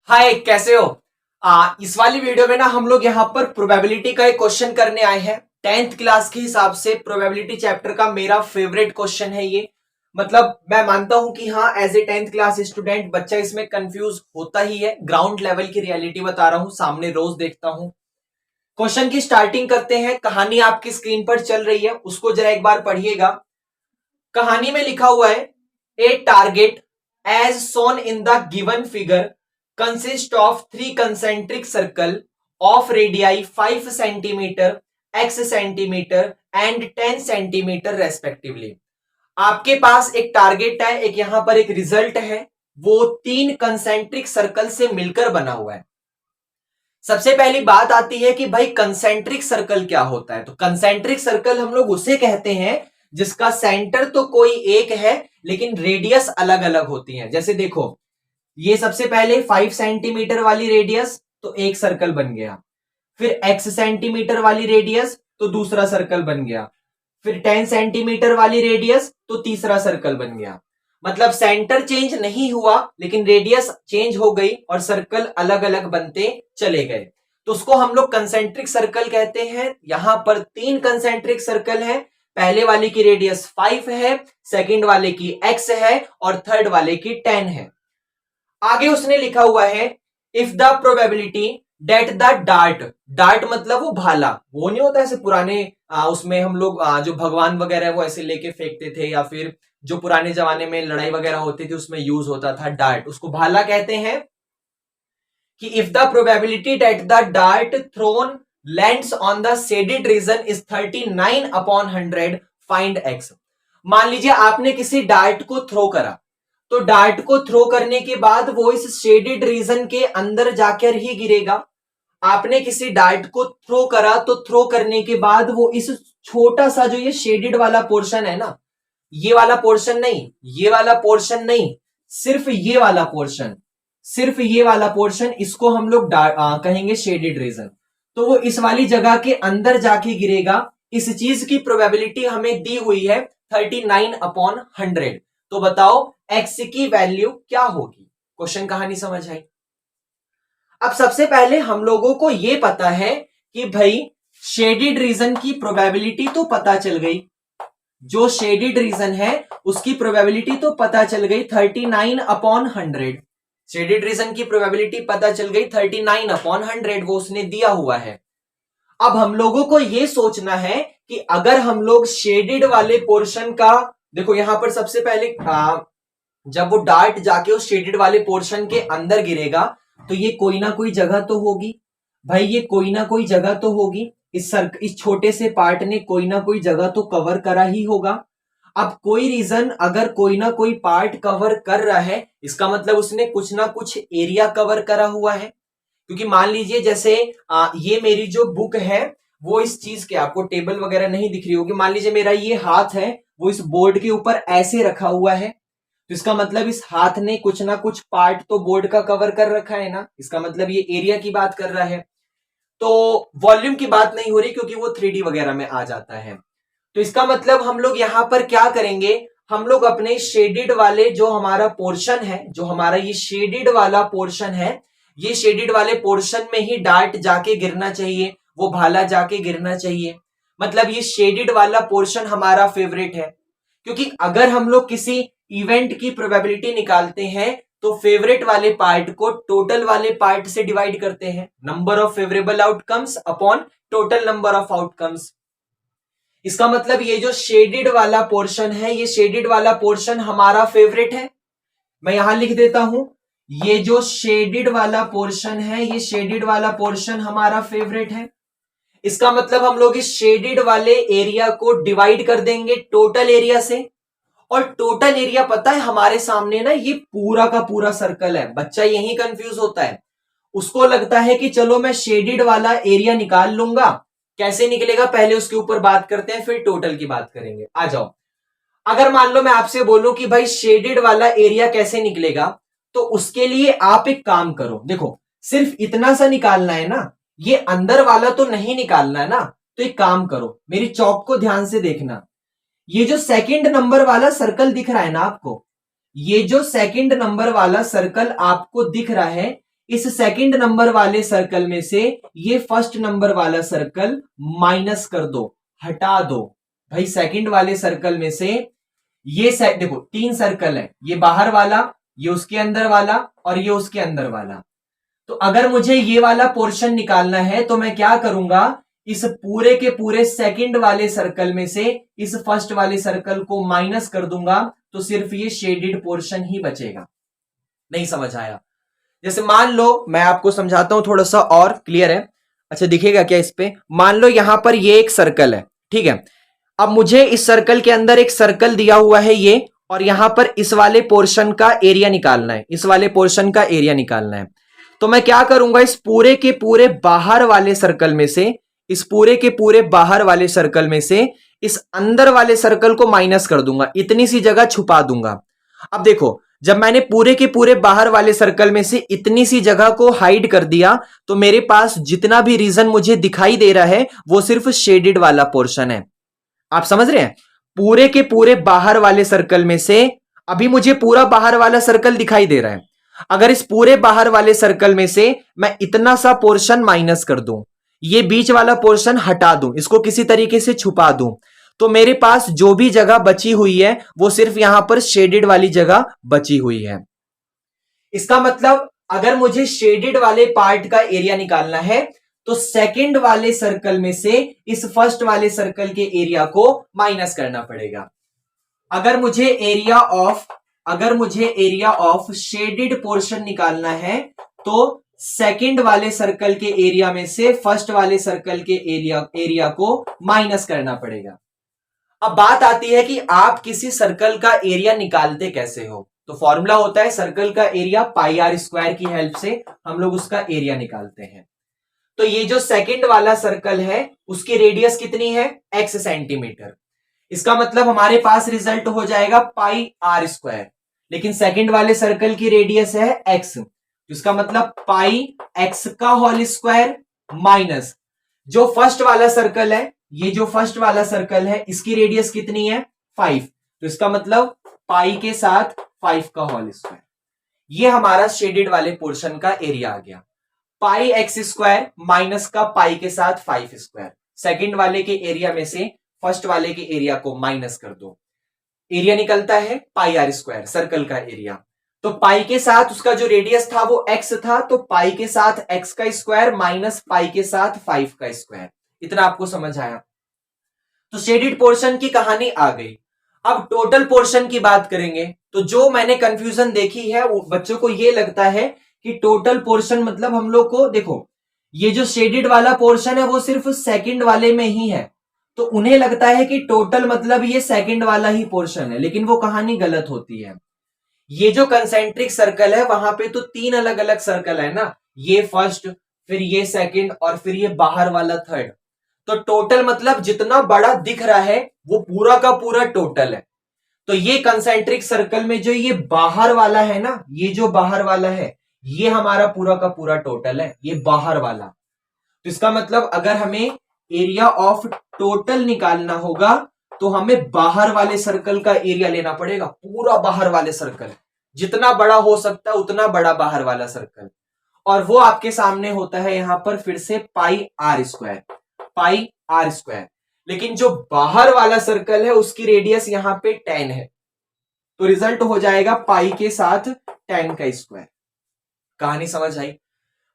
हाय, कैसे हो? इस वाली वीडियो में ना हम लोग यहाँ पर प्रोबेबिलिटी का एक क्वेश्चन करने आए हैं। 10th क्लास के हिसाब से प्रोबेबिलिटी चैप्टर का मेरा फेवरेट क्वेश्चन है ये। मतलब मैं मानता हूं कि हाँ, as a 10th class student बच्चा इसमें कंफ्यूज होता ही है। ग्राउंड लेवल की रियलिटी बता रहा हूँ, सामने रोज देखता हूँ। क्वेश्चन की स्टार्टिंग करते हैं। कहानी आपकी स्क्रीन पर चल रही है, उसको जरा एक बार पढ़िएगा। कहानी में लिखा हुआ है, a target as shown in the given figure consist of three concentric circle of radii 5 centimeter, x centimeter and 10 centimeter respectively। आपके पास एक टारगेट है, एक यहां पर एक रिजल्ट है, वो तीन कंसेंट्रिक सर्कल से मिलकर बना हुआ है। सबसे पहली बात आती है कि भाई कंसेंट्रिक सर्कल क्या होता है। तो कंसेंट्रिक सर्कल हम लोग उसे कहते हैं जिसका सेंटर तो कोई एक है लेकिन रेडियस अलग अलग होती है। जैसे देखो, ये सबसे पहले 5 सेंटीमीटर वाली रेडियस तो एक सर्कल बन गया, फिर x सेंटीमीटर वाली रेडियस तो दूसरा सर्कल बन गया, फिर 10 सेंटीमीटर वाली रेडियस तो तीसरा सर्कल बन गया। मतलब सेंटर चेंज नहीं हुआ लेकिन रेडियस चेंज हो गई और सर्कल अलग अलग बनते चले गए। तो उसको हम लोग कंसेंट्रिक सर्कल कहते हैं। यहां पर तीन कंसेंट्रिक सर्कल है। पहले वाले की रेडियस 5 है, सेकंड वाले की x है और थर्ड वाले की 10 है। आगे उसने लिखा हुआ है, if the probability that the dart, dart मतलब वो भाला, वो नहीं होता ऐसे पुराने उसमें हम लोग जो भगवान वगैरह वो ऐसे लेके फेंकते थे, या फिर जो पुराने जमाने में लड़ाई वगैरह होती थी उसमें यूज होता था डार्ट, उसको भाला कहते हैं। कि if the probability that the dart thrown lands on the shaded region is 39/100, find X. मान लीजिए आपने किसी डार्ट को थ्रो करा, तो डार्ट को थ्रो करने के बाद वो इस शेडेड रीजन के अंदर जाकर ही गिरेगा। आपने किसी डार्ट को थ्रो करा तो थ्रो करने के बाद वो इस छोटा सा जो ये शेडेड वाला पोर्शन है ना, ये वाला पोर्शन नहीं, ये वाला पोर्शन नहीं, सिर्फ ये वाला पोर्शन, सिर्फ ये वाला पोर्शन, इसको हम लोग कहेंगे शेडेड रीजन। तो वो इस वाली जगह के अंदर जाके गिरेगा। इस चीज की प्रोबेबिलिटी हमें दी हुई है 39/100। तो बताओ x की वैल्यू क्या होगी। क्वेश्चन कहानी समझ आई? अब सबसे पहले हम लोगों को यह पता है कि भाई शेडेड रीजन की प्रोबेबिलिटी तो पता चल गई, जो शेडेड रीजन है उसकी प्रोबेबिलिटी तो पता चल गई 39/100। शेडेड रीजन की प्रोबेबिलिटी पता चल गई 39/100, वो उसने दिया हुआ है। अब हम लोगों को यह सोचना है कि अगर हम लोग शेडेड वाले पोर्शन का, देखो यहां पर सबसे पहले जब वो डार्ट जाके उस शेडेड वाले पोर्शन के अंदर गिरेगा तो ये कोई ना कोई जगह तो होगी भाई, ये कोई ना कोई जगह तो होगी। इस छोटे से पार्ट ने कोई ना कोई जगह तो कवर करा ही होगा। अब कोई रीजन अगर कोई ना कोई पार्ट कवर कर रहा है, इसका मतलब उसने कुछ ना कुछ एरिया कवर करा हुआ है। क्योंकि मान लीजिए जैसे ये मेरी जो बुक है वो इस चीज के, आपको टेबल वगैरह नहीं दिख रही होगी, मान लीजिए मेरा ये हाथ है वो इस बोर्ड के ऊपर ऐसे रखा हुआ है, तो इसका मतलब इस हाथ ने कुछ ना कुछ पार्ट तो बोर्ड का कवर कर रखा है ना, इसका मतलब ये एरिया की बात कर रहा है। तो वॉल्यूम की बात नहीं हो रही क्योंकि वो 3D वगैरह में आ जाता है। तो इसका मतलब हम लोग यहां पर क्या करेंगे, हम लोग अपने शेडेड वाले जो हमारा पोर्शन है, जो हमारा ये शेडेड वाला पोर्शन है, ये शेडेड वाले पोर्शन में ही डार्ट जाके गिरना चाहिए, वो भाला जाके गिरना चाहिए। मतलब ये शेडेड वाला पोर्शन हमारा फेवरेट है, क्योंकि अगर हम लोग किसी इवेंट की प्रोबेबिलिटी निकालते हैं तो फेवरेट वाले पार्ट को टोटल वाले पार्ट से डिवाइड करते हैं, number of favourable outcomes upon total number of outcomes. इसका मतलब ये जो शेडेड वाला पोर्शन है, ये शेडेड वाला पोर्शन हमारा फेवरेट है। मैं यहां लिख देता हूं, ये जो शेडेड वाला पोर्शन है, ये शेडेड वाला पोर्शन हमारा फेवरेट है। इसका मतलब हम लोग इस शेडेड वाले एरिया को डिवाइड कर देंगे टोटल एरिया से। और टोटल एरिया पता है हमारे सामने ना, ये पूरा का पूरा सर्कल है। बच्चा यही कंफ्यूज होता है, उसको लगता है कि चलो मैं शेडेड वाला एरिया निकाल लूंगा। कैसे निकलेगा पहले उसके ऊपर बात करते हैं, फिर टोटल की बात करेंगे। आ जाओ, अगर मान लो मैं आपसे बोलूं कि भाई शेडेड वाला एरिया कैसे निकलेगा, तो उसके लिए आप एक काम करो। देखो सिर्फ इतना सा निकालना है ना, ये अंदर वाला तो नहीं निकालना है ना। तो एक काम करो, मेरी चौक को ध्यान से देखना। ये जो सेकंड नंबर वाला सर्कल दिख रहा है ना आपको, ये जो सेकंड नंबर वाला सर्कल आपको दिख रहा है, इस सेकंड नंबर वाले सर्कल में से ये फर्स्ट नंबर वाला सर्कल माइनस कर दो, हटा दो। भाई सेकंड वाले सर्कल में से ये देखो 3 सर्कल है, ये बाहर वाला, ये उसके अंदर वाला और ये उसके अंदर वाला। तो अगर मुझे ये वाला पोर्शन निकालना है तो मैं क्या करूंगा, इस पूरे के पूरे सेकंड वाले सर्कल में से इस फर्स्ट वाले सर्कल को माइनस कर दूंगा, तो सिर्फ ये शेडेड पोर्शन ही बचेगा। नहीं समझ आया? जैसे मान लो, मैं आपको समझाता हूं थोड़ा सा और क्लियर है। अच्छा दिखेगा क्या इस पे? मान लो यहां पर ये एक सर्कल है, ठीक है। अब मुझे इस सर्कल के अंदर एक सर्कल दिया हुआ है ये, और यहां पर इस वाले पोर्शन का एरिया निकालना है, इस वाले पोर्शन का एरिया निकालना है। तो मैं क्या करूंगा, इस पूरे के पूरे बाहर वाले सर्कल में से, इस पूरे के पूरे बाहर वाले सर्कल में से इस अंदर वाले सर्कल को माइनस कर दूंगा, इतनी सी जगह छुपा दूंगा। अब देखो, जब मैंने पूरे के पूरे बाहर वाले सर्कल में से इतनी सी जगह को हाइड कर दिया, तो मेरे पास जितना भी रीजन मुझे दिखाई दे रहा है वो सिर्फ शेडेड वाला पोर्शन है। आप समझ रहे हैं? पूरे के पूरे बाहर वाले सर्कल में से अभी मुझे पूरा बाहर वाला सर्कल दिखाई दे रहा है। अगर इस पूरे बाहर वाले सर्कल में से मैं इतना सा पोर्शन माइनस कर दूं, ये बीच वाला पोर्शन हटा दूं, इसको किसी तरीके से छुपा दूं, तो मेरे पास जो भी जगह बची हुई है वो सिर्फ यहां पर शेडेड वाली जगह बची हुई है। इसका मतलब अगर मुझे शेडेड वाले पार्ट का एरिया निकालना है तो सेकंड वाले सर्कल में से इस फर्स्ट वाले सर्कल के एरिया को माइनस करना पड़ेगा। अगर मुझे एरिया ऑफ शेडेड पोर्शन निकालना है तो सेकंड वाले सर्कल के एरिया में से फर्स्ट वाले सर्कल के एरिया को माइनस करना पड़ेगा। अब बात आती है कि आप किसी सर्कल का एरिया निकालते कैसे हो। तो फॉर्मूला होता है सर्कल का एरिया, पाई आर स्क्वायर की हेल्प से हम लोग उसका एरिया निकालते हैं। तो ये जो सेकंड वाला सर्कल है उसकी रेडियस कितनी है, x सेंटीमीटर। इसका मतलब हमारे पास रिजल्ट हो जाएगा पाई आर स्क्वायर, लेकिन सेकंड वाले सर्कल की रेडियस है x, इसका मतलब पाई x का होल स्क्वायर माइनस जो फर्स्ट वाला सर्कल है, ये जो फर्स्ट वाला सर्कल है इसकी रेडियस कितनी है 5, तो इसका मतलब पाई के साथ 5 का होल स्क्वायर। ये हमारा शेडेड वाले पोर्शन का एरिया आ गया। पाई एक्स स्क्वायर माइनस का पाई के साथ 5 स्क्वायर, सेकंड वाले के एरिया में से फर्स्ट वाले के एरिया को माइनस कर दो, एरिया निकलता है पाई आर स्क्वायर, सर्कल का एरिया। तो पाई के साथ उसका जो रेडियस था वो x था, तो पाई के साथ x का स्क्वायर माइनस पाई के साथ 5 का स्क्वायर। इतना आपको समझ आया? तो शेडेड पोर्शन की कहानी आ गई। अब टोटल पोर्शन की बात करेंगे। तो जो मैंने कंफ्यूजन देखी है बच्चों को ये लगता है कि टोटल पोर्शन मतलब हम लोग को, देखो ये जो शेडेड वाला पोर्शन है वो सिर्फ सेकंड वाले में ही है, तो उन्हें लगता है कि टोटल मतलब ये सेकंड वाला ही पोर्शन है, लेकिन वो कहानी गलत होती है। ये जो कंसेंट्रिक सर्कल है वहां पे तो 3 अलग अलग सर्कल है ना, ये फर्स्ट, फिर ये सेकंड और फिर ये बाहर वाला थर्ड। तो टोटल मतलब जितना बड़ा दिख रहा है वो पूरा का पूरा टोटल है। तो ये कंसेंट्रिक सर्कल में जो ये बाहर वाला है ना, ये जो बाहर वाला है ये हमारा पूरा का पूरा टोटल है, ये बाहर वाला। तो इसका मतलब अगर हमें एरिया ऑफ टोटल निकालना होगा तो हमें बाहर वाले सर्कल का एरिया लेना पड़ेगा, पूरा बाहर वाले सर्कल, जितना बड़ा हो सकता है उतना बड़ा बाहर वाला सर्कल, और वो आपके सामने होता है यहां पर फिर से pi R square, pi R square. लेकिन जो बाहर वाला सर्कल है उसकी रेडियस यहां पे 10 है, तो रिजल्ट हो जाएगा पाई के साथ 10 का स्क्वायर। कहानी समझ आई?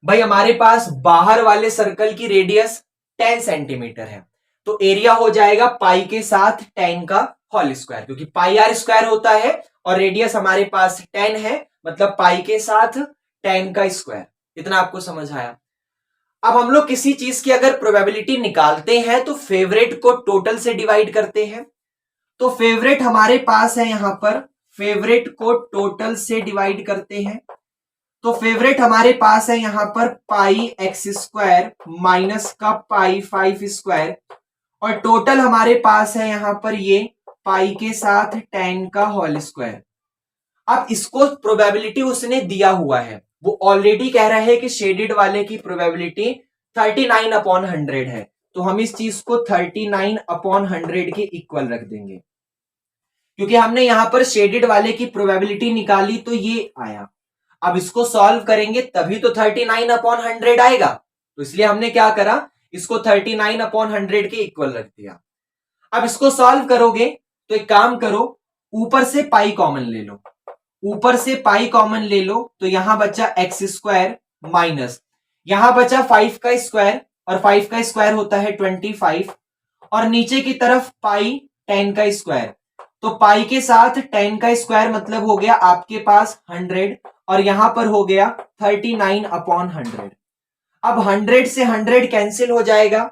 भाई हमारे पास बाहर वाले सर्कल की रेडियस 10 सेंटीमीटर है, तो एरिया हो जाएगा पाई के साथ 10 का होल स्क्वायर, क्योंकि पाई आर स्क्वायर होता है और रेडियस हमारे पास 10 है, मतलब पाई के साथ 10 का स्क्वायर। इतना आपको समझ आया? अब हम लोग किसी चीज की अगर प्रोबेबिलिटी निकालते हैं तो फेवरेट को टोटल से डिवाइड करते हैं। तो फेवरेट हमारे पास है यहां पर, फेवरेट को टोटल से डिवाइड करते हैं। तो फेवरेट हमारे पास है यहां पर पाई एक्स स्क्वायर माइनस का पाई 5 स्क्वायर, और टोटल हमारे पास है यहां पर ये पाई के साथ 10 का होल स्क्वायर। अब इसको प्रोबेबिलिटी उसने दिया हुआ है, वो ऑलरेडी कह रहा है कि शेडेड वाले की प्रोबेबिलिटी 39/100 है, तो हम इस चीज को 39/100 के इक्वल रख देंगे, क्योंकि हमने यहां पर शेडेड वाले की प्रोबेबिलिटी निकाली तो ये आया। अब इसको सॉल्व करेंगे तभी तो 39/100 आएगा, तो इसलिए हमने क्या करा, इसको 39/100 के इक्वल रख दिया। अब इसको सॉल्व करोगे तो एक काम करो, ऊपर से पाई कॉमन ले लो, ऊपर से पाई कॉमन ले लो, तो यहां बचा एक्स स्क्वायर माइनस यहां बचा 5 का स्क्वायर, और 5 का स्क्वायर होता है 25, और नीचे की तरफ पाई 10 का स्क्वायर, तो पाई के साथ 10 का स्क्वायर मतलब हो गया आपके पास 100, और यहां पर हो गया 39/100। अब 100 से 100 कैंसिल हो जाएगा,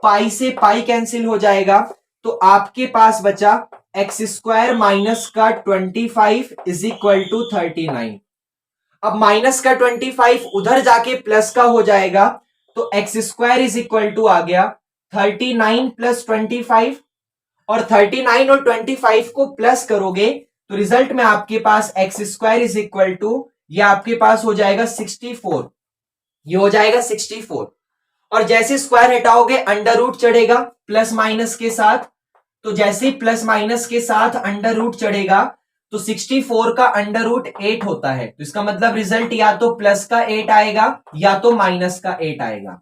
पाई से पाई कैंसिल हो जाएगा, तो आपके पास बचा एक्स स्क्वायर माइनस का 25 इज इक्वल टू 39। अब माइनस का 25 उधर जाके प्लस का हो जाएगा, तो x square is equal to आ गया 39 प्लस 25, और 39 और 25 को प्लस करोगे तो रिजल्ट में आपके पास x square is equal to, ये आपके पास हो जाएगा 64, ये हो जाएगा 64। और जैसे स्क्वायर हटाओगे अंडर रूट चढ़ेगा प्लस माइनस के साथ, तो जैसे ही प्लस माइनस के साथ अंडर रूट चढ़ेगा तो 64 का अंडर रूट 8 होता है, तो इसका मतलब रिजल्ट या तो प्लस का 8 आएगा या तो माइनस का 8 आएगा।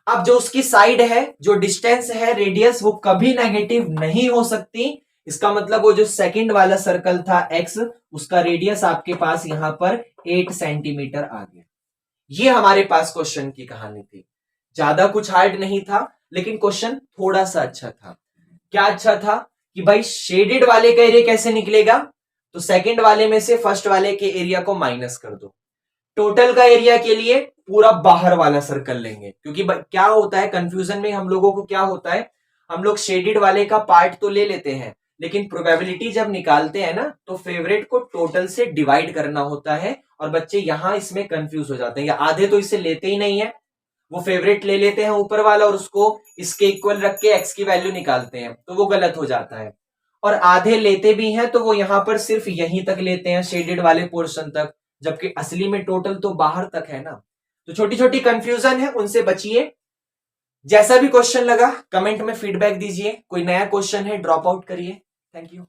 अब जो उसकी साइड है, जो डिस्टेंस है, रेडियस, वो कभी नेगेटिव नहीं हो सकती, इसका मतलब वो जो सेकंड वाला सर्कल था एक्स, उसका रेडियस आपके पास यहां पर 8 सेंटीमीटर आ गया। ये हमारे पास क्वेश्चन की कहानी थी, ज्यादा कुछ हार्ड नहीं था, लेकिन क्वेश्चन थोड़ा सा अच्छा था। क्या अच्छा था कि भाई शेडेड वाले का एरिया कैसे निकलेगा, तो सेकंड वाले में से फर्स्ट वाले के एरिया को माइनस कर दो, टोटल का एरिया के लिए पूरा बाहर वाला सर्कल लेंगे, क्योंकि क्या होता है कंफ्यूजन में हम लोगों को, क्या होता है, हम लोग शेडेड वाले का पार्ट तो ले लेते हैं, लेकिन प्रोबेबिलिटी जब निकालते हैं ना, तो फेवरेट को टोटल से डिवाइड करना होता है, और बच्चे यहां इसमें कंफ्यूज हो जाते हैं, या आधे तो इसे लेते ही नहीं है, वो फेवरेट ले लेते हैं ऊपर वाला और उसको इसके इक्वल रख के एक्स की वैल्यू निकालते हैं, तो वो गलत हो जाता है। और आधे लेते भी हैं तो वो यहां पर सिर्फ यहीं तक लेते हैं, शेडेड वाले पोर्शन तक, जबकि असली में टोटल तो बाहर तक है ना। तो छोटी छोटी कंफ्यूजन है, उनसे बचिए। जैसा भी क्वेश्चन लगा कमेंट में फीडबैक दीजिए, कोई नया क्वेश्चन है ड्रॉप आउट करिए। Thank you.